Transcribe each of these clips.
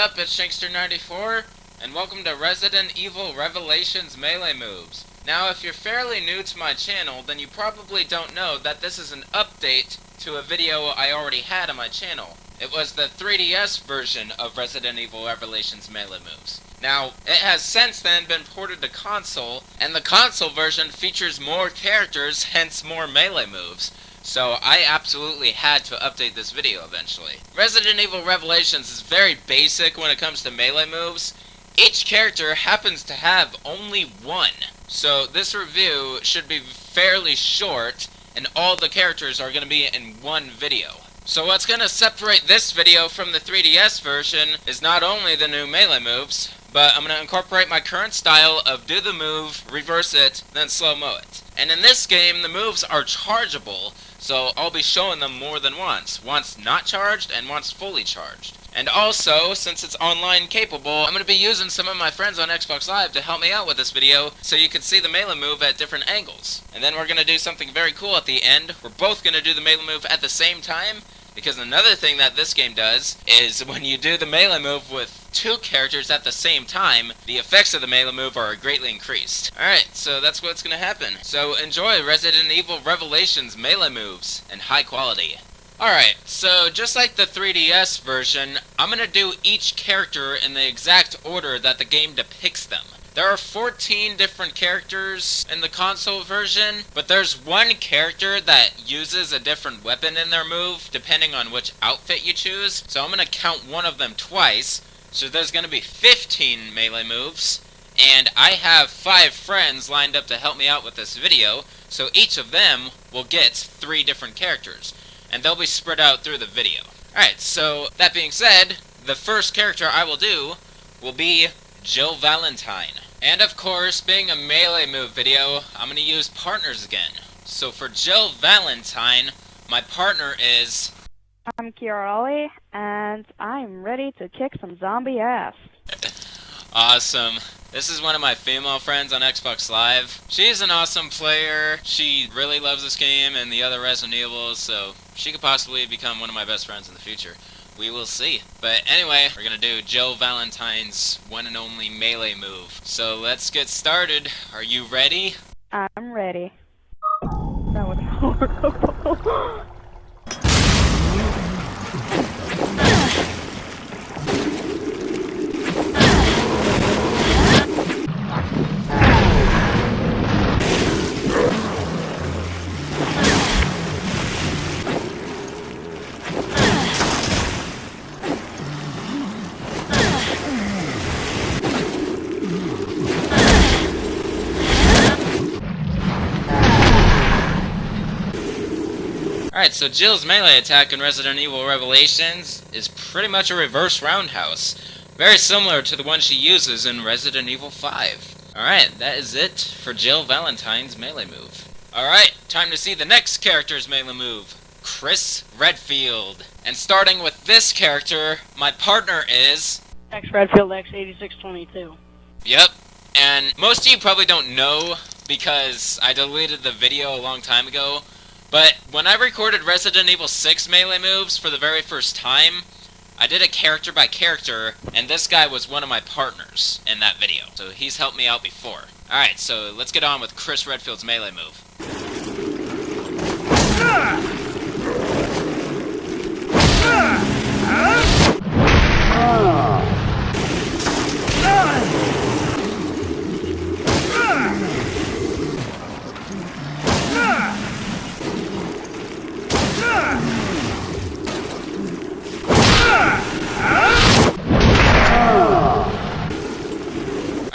up? It's Shankster94, and welcome to Resident Evil Revelations Melee Moves. Now, if you're fairly new to my channel, then you probably don't know that this is an update to a video I already had on my channel. It was the 3DS version of Resident Evil Revelations Melee Moves. Now, it has since then been ported to console, and the console version features more characters, hence more melee moves. So I absolutely had to update this video eventually. Resident Evil Revelations is very basic when it comes to melee moves. Each character happens to have only one. So this review should be fairly short, and all the characters are going to be in one video. So what's going to separate this video from the 3DS version is not only the new melee moves, but I'm going to incorporate my current style of do the move, reverse it, then slow-mo it. And in this game, the moves are chargeable, so I'll be showing them more than once. Once not charged, and once fully charged. And also, since it's online capable, I'm going to be using some of my friends on Xbox Live to help me out with this video, so you can see the melee move at different angles. And then we're going to do something very cool at the end. We're both going to do the melee move at the same time, because another thing that this game does is when you do the melee move with two characters at the same time, the effects of the melee move are greatly increased. Alright, so that's what's going to happen. So enjoy Resident Evil Revelations melee moves in high quality. Alright, so just like the 3DS version, I'm going to do each character in the exact order that the game depicts them. There are 14 different characters in the console version, but there's one character that uses a different weapon in their move, depending on which outfit you choose. So I'm going to count one of them twice, so there's going to be 15 melee moves, and I have 5 friends lined up to help me out with this video, so each of them will get 3 different characters, and they'll be spread out through the video. Alright, so that being said, the first character I will do will be Jill Valentine. And of course, being a melee move video, I'm going to use partners again. So for Jill Valentine, my partner is... I'm Kirali, and I'm ready to kick some zombie ass. Awesome. This is one of my female friends on Xbox Live. She's an awesome player. She really loves this game and the other Resident Evils, so she could possibly become one of my best friends in the future. We will see. But anyway, we're gonna do Jill Valentine's one and only melee move. So let's get started. Are you ready? I'm ready. That was horrible. Alright, so Jill's melee attack in Resident Evil Revelations is pretty much a reverse roundhouse. Very similar to the one she uses in Resident Evil 5. Alright, that is it for Jill Valentine's melee move. Alright, time to see the next character's melee move. Chris Redfield. And starting with this character, my partner is... X Redfield X8622. Yep, and most of you probably don't know because I deleted the video a long time ago. But when I recorded Resident Evil 6 melee moves for the very first time, I did it character by character, and this guy was one of my partners in that video. So he's helped me out before. Alright, so let's get on with Chris Redfield's melee move.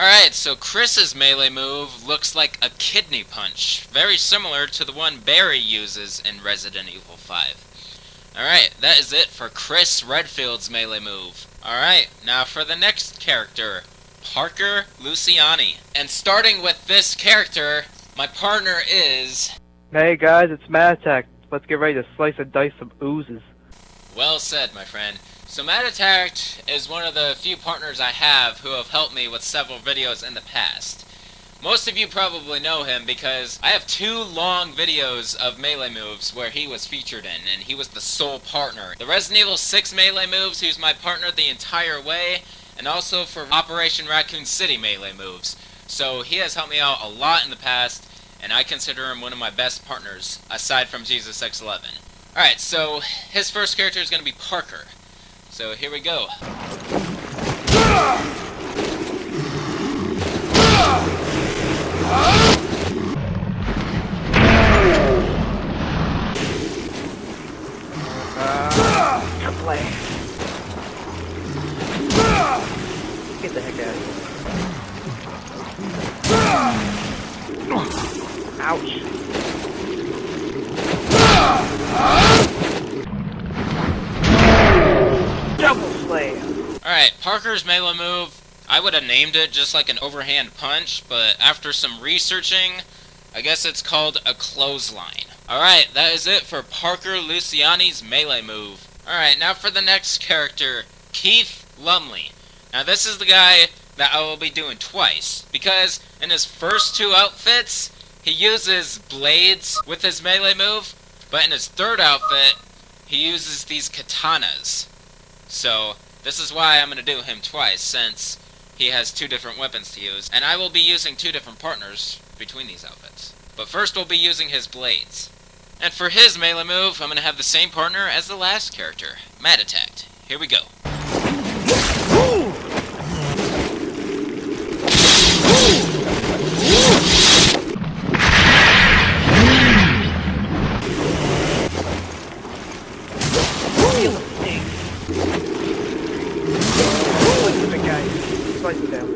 Alright, so Chris's melee move looks like a kidney punch, very similar to the one Barry uses in Resident Evil 5. Alright, that is it for Chris Redfield's melee move. Alright, now for the next character, Parker Luciani. And starting with this character, my partner is... Hey guys, it's Mad Attack. Let's get ready to slice and dice some oozes. Well said, my friend. So Mad Attack is one of the few partners I have who have helped me with several videos in the past. Most of you probably know him because I have 2 long videos of melee moves where he was featured in, and he was the sole partner. The Resident Evil 6 melee moves, he was my partner the entire way, and also for Operation Raccoon City melee moves. So he has helped me out a lot in the past, and I consider him one of my best partners, aside from Jesus X11. Alright, so his first character is going to be Parker. So here we go. Get the heck out of here. Ouch. Double slam. Alright, Parker's melee move, I would have named it just like an overhand punch, but after some researching, I guess it's called a clothesline. Alright, that is it for Parker Luciani's melee move. Alright, now for the next character, Keith Lumley. Now this is the guy that I will be doing twice, because in his first 2 outfits, he uses blades with his melee move, but in his third outfit, he uses these katanas. So, this is why I'm going to do him twice, since he has 2 different weapons to use, and I will be using 2 different partners between these outfits. But first we'll be using his blades. And for his melee move, I'm going to have the same partner as the last character, Mad Attacked. Here we go. Slice it down.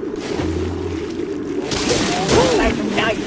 Nice.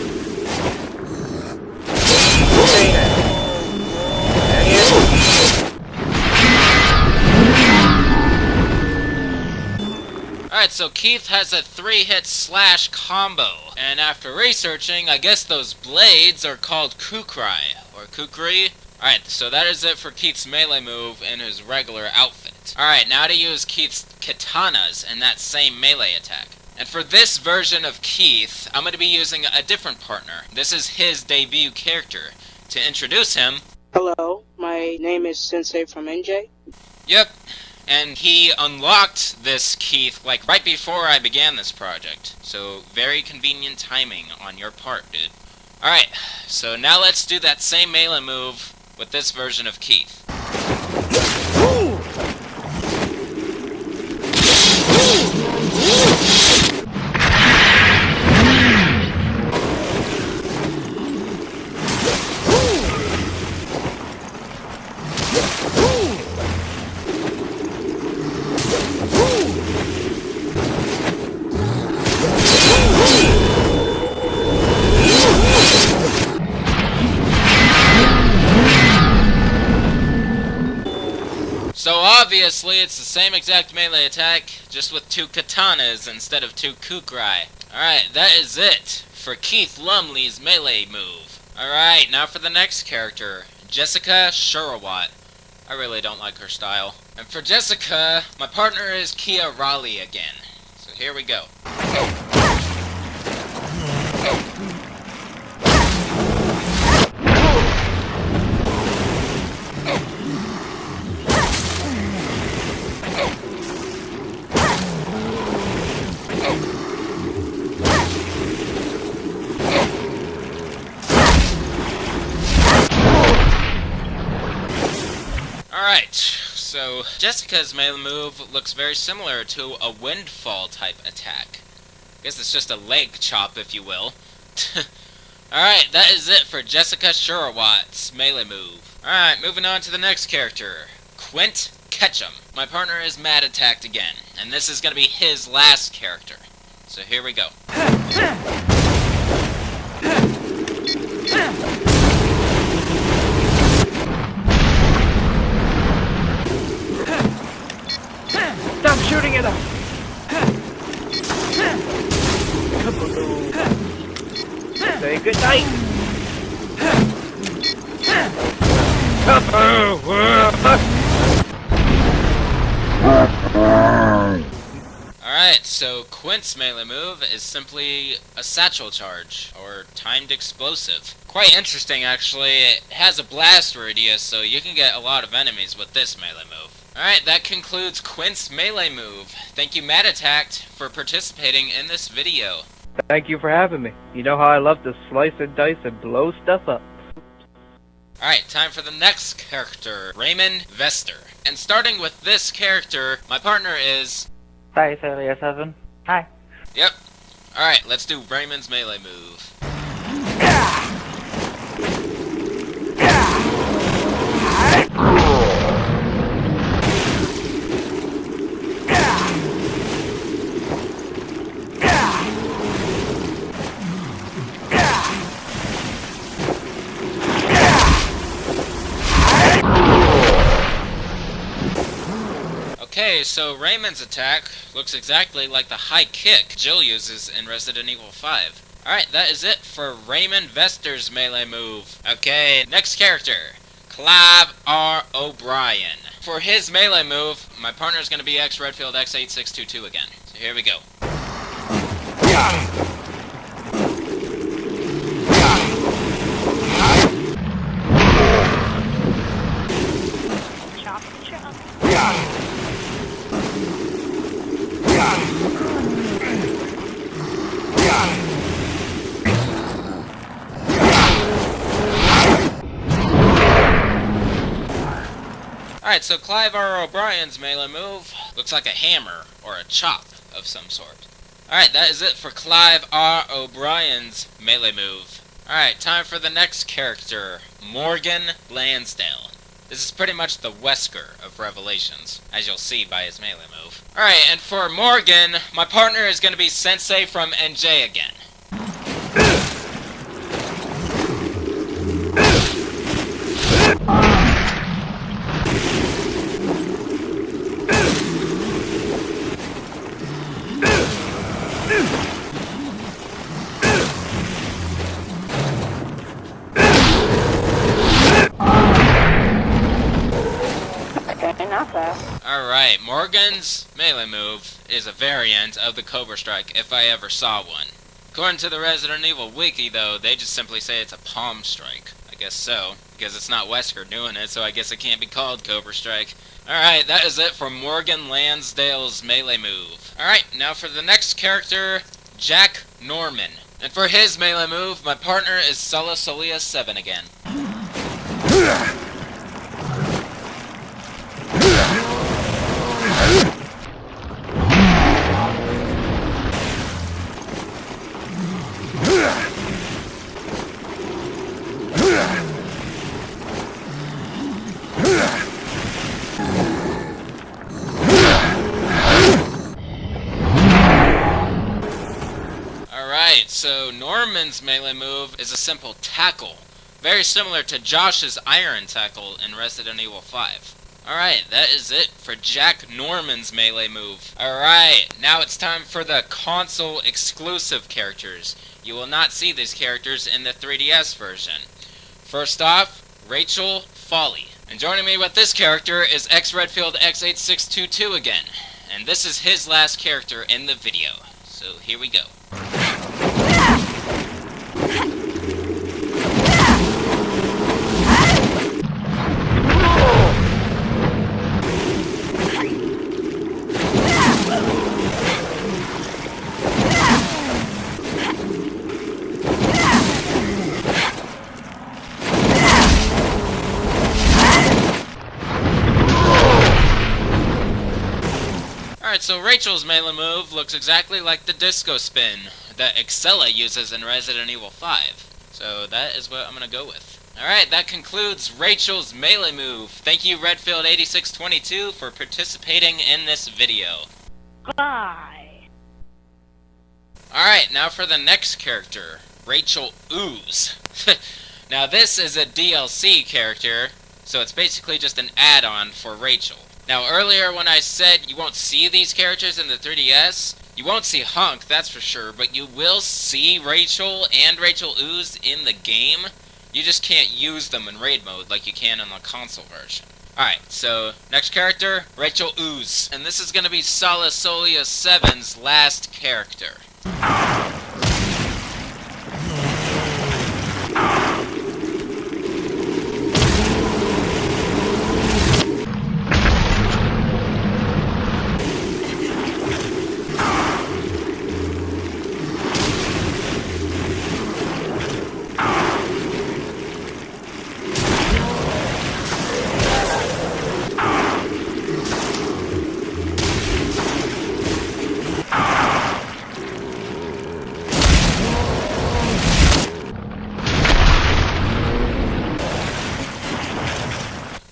Alright, so Keith has a 3-hit slash combo. And after researching, I guess those blades are called Kukri, or Kukri. Alright, so that is it for Keith's melee move in his regular outfit. Alright, now to use Keith's katanas in that same melee attack. And for this version of Keith, I'm going to be using a different partner. This is his debut character. To introduce him... Hello, my name is Sensei from NJ. Yep, and he unlocked this Keith, like, right before I began this project. So, very convenient timing on your part, dude. Alright, so now let's do that same melee move with this version of Keith. So obviously it's the same exact melee attack, just with 2 katanas instead of 2 Kukri. Alright, that is it for Keith Lumley's melee move. Alright, now for the next character, Jessica Sherawat. I really don't like her style. And for Jessica, my partner is Kia Raleigh again. So here we go. Alright, so Jessica's melee move looks very similar to a Windfall type attack. I guess it's just a leg chop, if you will. Alright, that is it for Jessica Sherawat's melee move. Alright, moving on to the next character, Quint Cetcham. My partner is Mad Attacked again, and this is going to be his last character. So here we go. Stop shooting at him! Say good night! Alright, Alright, so Quint's melee move is simply a satchel charge, or timed explosive. Quite interesting actually, it has a blast radius, so you can get a lot of enemies with this melee move. Alright, that concludes Quint's melee move. Thank you MadAttacked for participating in this video. Thank you for having me. You know how I love to slice and dice and blow stuff up. Alright, time for the next character, Raymond Vester. And starting with this character, my partner is... Salia7. Hi. Yep. Alright, let's do Raymond's melee move. Okay, so Raymond's attack looks exactly like the high kick Jill uses in Resident Evil 5. Alright, that is it for Raymond Vester's melee move. Okay, next character, Clive R. O'Brien. For his melee move, my partner is going to be Redfield X8622 again. So here we go. Alright, so Clive R. O'Brien's melee move looks like a hammer, or a chop of some sort. Alright, that is it for Clive R. O'Brien's melee move. Alright, time for the next character, Morgan Lansdale. This is pretty much the Wesker of Revelations, as you'll see by his melee move. Alright, and for Morgan, my partner is going to be Sensei from NJ again. Alright, Morgan's melee move is a variant of the Cobra Strike, if I ever saw one. According to the Resident Evil Wiki, though, they just simply say it's a palm strike. I guess so, because it's not Wesker doing it, so I guess it can't be called Cobra Strike. Alright, that is it for Morgan Lansdale's melee move. Alright, now for the next character, Jack Norman. And for his melee move, my partner is Salia7 again. Alright, so Norman's melee move is a simple tackle, very similar to Josh's iron tackle in Resident Evil 5. Alright, that is it for Jack Norman's melee move. Alright, now it's time for the console exclusive characters. You will not see these characters in the 3DS version. First off, Rachael Foley. And joining me with this character is Redfield X8622 again. And this is his last character in the video. So here we go. Alright, so Rachel's melee move looks exactly like the disco spin that Excella uses in Resident Evil 5. So that is what I'm gonna go with. Alright, that concludes Rachel's melee move. Thank you Redfield8622 for participating in this video. Bye. Alright, now for the next character, Rachael Ooze. Now this is a DLC character, so it's basically just an add-on for Rachael. Now earlier when I said you won't see these characters in the 3DS, you won't see Hunk, that's for sure, but you will see Rachael and Rachael Ooze in the game. You just can't use them in raid mode like you can in the console version. Alright, so next character, Rachael Ooze. And this is gonna be Solisolia 7's last character.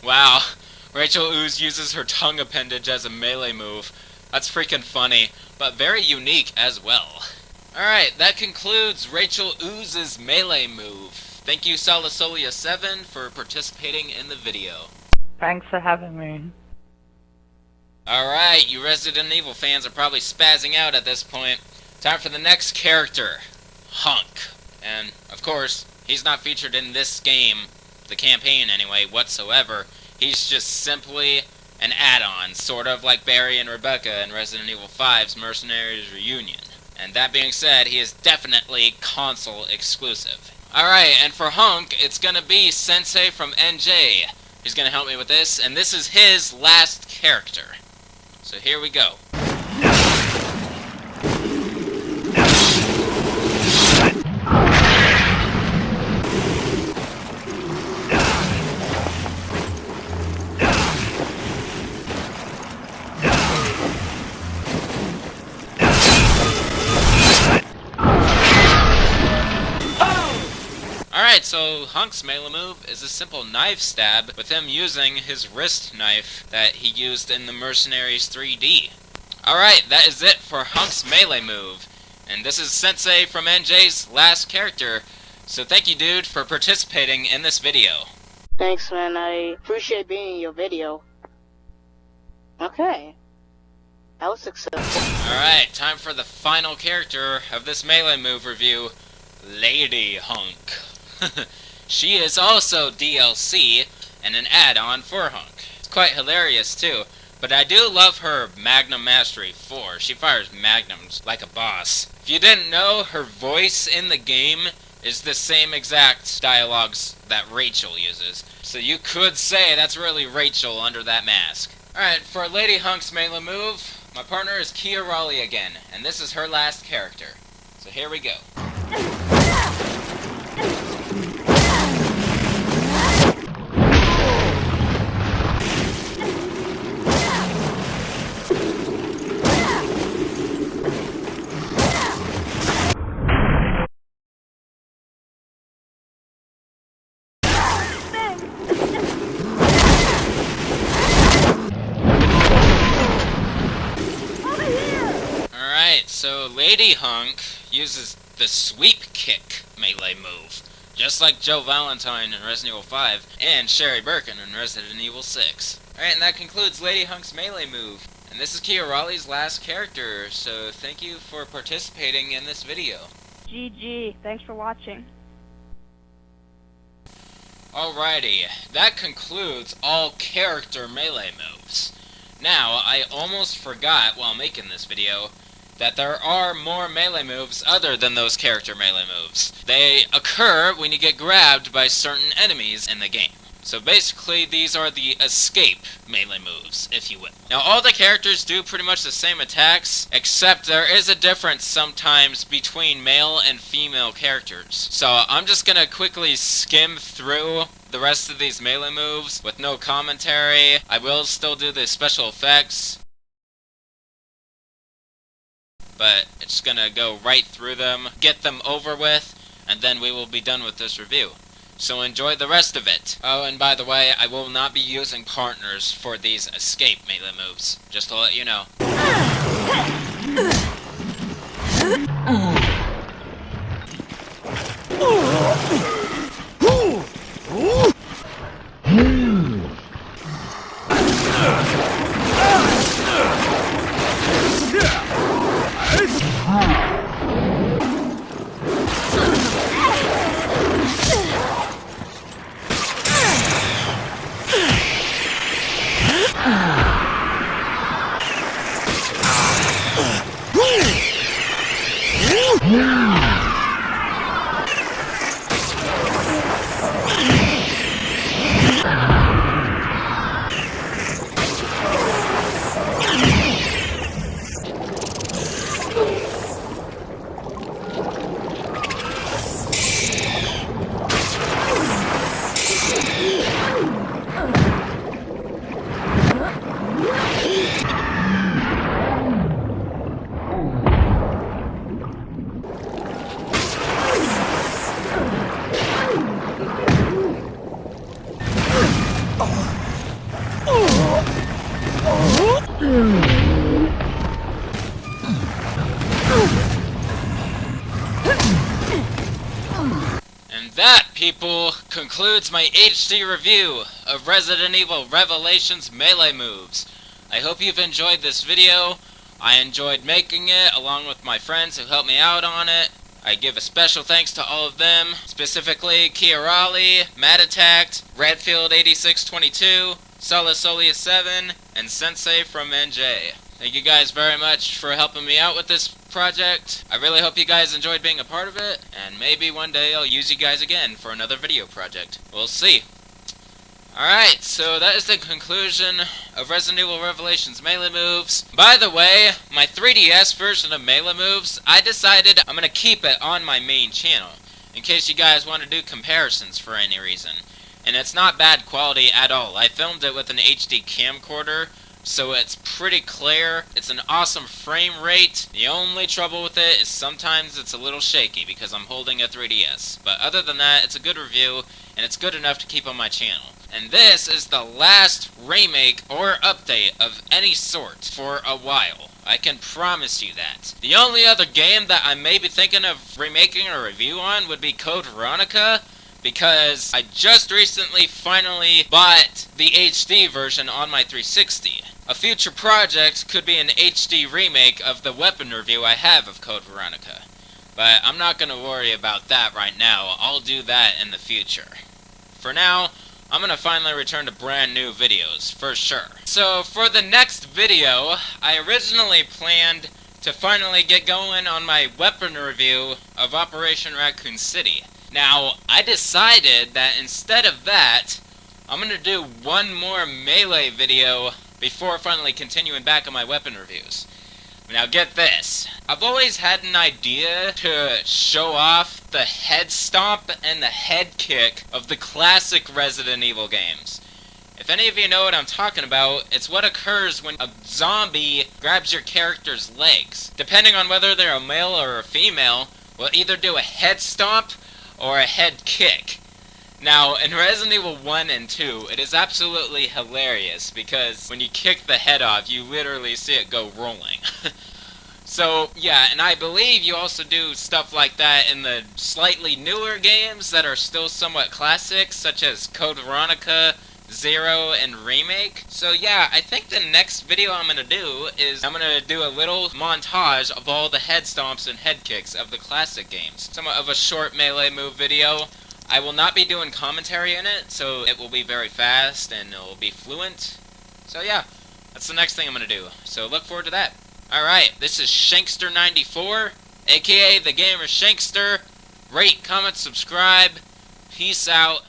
Wow, Rachael Ooze uses her tongue appendage as a melee move. That's freaking funny, but very unique as well. Alright, that concludes Rachael Ooze's melee move. Thank you Solisolia 7 for participating in the video. Thanks for having me. Alright, you Resident Evil fans are probably spazzing out at this point. Time for the next character, Hunk. And, of course, he's not featured in this game, the campaign anyway, whatsoever. He's just simply an add-on, sort of like Barry and Rebecca in Resident Evil 5's Mercenaries Reunion. And that being said, he is definitely console exclusive. Alright, and for Hunk, it's gonna be Sensei from NJ. He's gonna help me with this, and this is his last character. So here we go. Alright, so Hunk's melee move is a simple knife stab, with him using his wrist knife that he used in the Mercenaries 3D. Alright, that is it for Hunk's melee move. And this is Sensei from NJ's last character, so thank you dude for participating in this video. Thanks, man. I appreciate being in your video. Okay. That was successful. Alright, time for the final character of this melee move review, Lady Hunk. She is also DLC and an add-on for Hunk. It's quite hilarious too, but I do love her Magnum Mastery 4. She fires magnums like a boss. If you didn't know, her voice in the game is the same exact dialogues that Rachael uses. So you could say that's really Rachael under that mask. Alright, for Lady Hunk's melee move, my partner is Kia Raleigh again, and this is her last character. So here we go. So Lady Hunk uses the sweep kick melee move, just like Joe Valentine in Resident Evil 5 and Sherry Birkin in Resident Evil 6. Alright, and that concludes Lady Hunk's melee move. And this is Kia Raleigh's last character, so thank you for participating in this video. GG, thanks for watching. Alrighty, that concludes all character melee moves. Now, I almost forgot while making this video that there are more melee moves other than those character melee moves. They occur when you get grabbed by certain enemies in the game. So basically, these are the escape melee moves, if you will. Now, all the characters do pretty much the same attacks, except there is a difference sometimes between male and female characters. So I'm just gonna quickly skim through the rest of these melee moves with no commentary. I will still do the special effects, but it's gonna go right through them, get them over with, and then we will be done with this review. So enjoy the rest of it. Oh, and by the way, I will not be using partners for these escape melee moves, just to let you know. And that, people, concludes my HD review of Resident Evil Revelations melee moves. I hope you've enjoyed this video. I enjoyed making it, along with my friends who helped me out on it. I give a special thanks to all of them, specifically Kiarali, Mad Attacked, Redfield 8622, Solia7, and Sensei from NJ. Thank you guys very much for helping me out with this project. I really hope you guys enjoyed being a part of it, and maybe one day I'll use you guys again for another video project. We'll see. Alright, so that is the conclusion of Resident Evil Revelations melee moves. By the way, my 3DS version of melee moves, I decided I'm going to keep it on my main channel, in case you guys want to do comparisons for any reason. And it's not bad quality at all. I filmed it with an HD camcorder, so it's pretty clear. It's an awesome frame rate. The only trouble with it is sometimes it's a little shaky because I'm holding a 3DS. But other than that, it's a good review, and it's good enough to keep on my channel. And this is the last remake or update of any sort for a while. I can promise you that. The only other game that I may be thinking of remaking a review on would be Code Veronica, because I just recently finally bought the HD version on my 360. A future project could be an HD remake of the weapon review I have of Code Veronica. But I'm not going to worry about that right now. I'll do that in the future. For now, I'm going to finally return to brand new videos, for sure. So, for the next video, I originally planned to finally get going on my weapon review of Operation Raccoon City. Now, I decided that instead of that, I'm going to do one more melee video before finally continuing back on my weapon reviews. Now get this, I've always had an idea to show off the head stomp and the head kick of the classic Resident Evil games. If any of you know what I'm talking about, it's what occurs when a zombie grabs your character's legs. Depending on whether they're a male or a female, will either do a head stomp or a head kick. Now, in Resident Evil 1 and 2, it is absolutely hilarious, because when you kick the head off, you literally see it go rolling. So, yeah, and I believe you also do stuff like that in the slightly newer games that are still somewhat classic, such as Code Veronica, Zero, and Remake. So yeah, I think the next video I'm going to do is I'm going to do a little montage of all the head stomps and head kicks of the classic games. Somewhat of a short melee move video. I will not be doing commentary in it, so it will be very fast and it will be fluent. So yeah, that's the next thing I'm going to do. So look forward to that. Alright, this is Shankster94, aka TheGamerShankster. Rate, comment, subscribe. Peace out.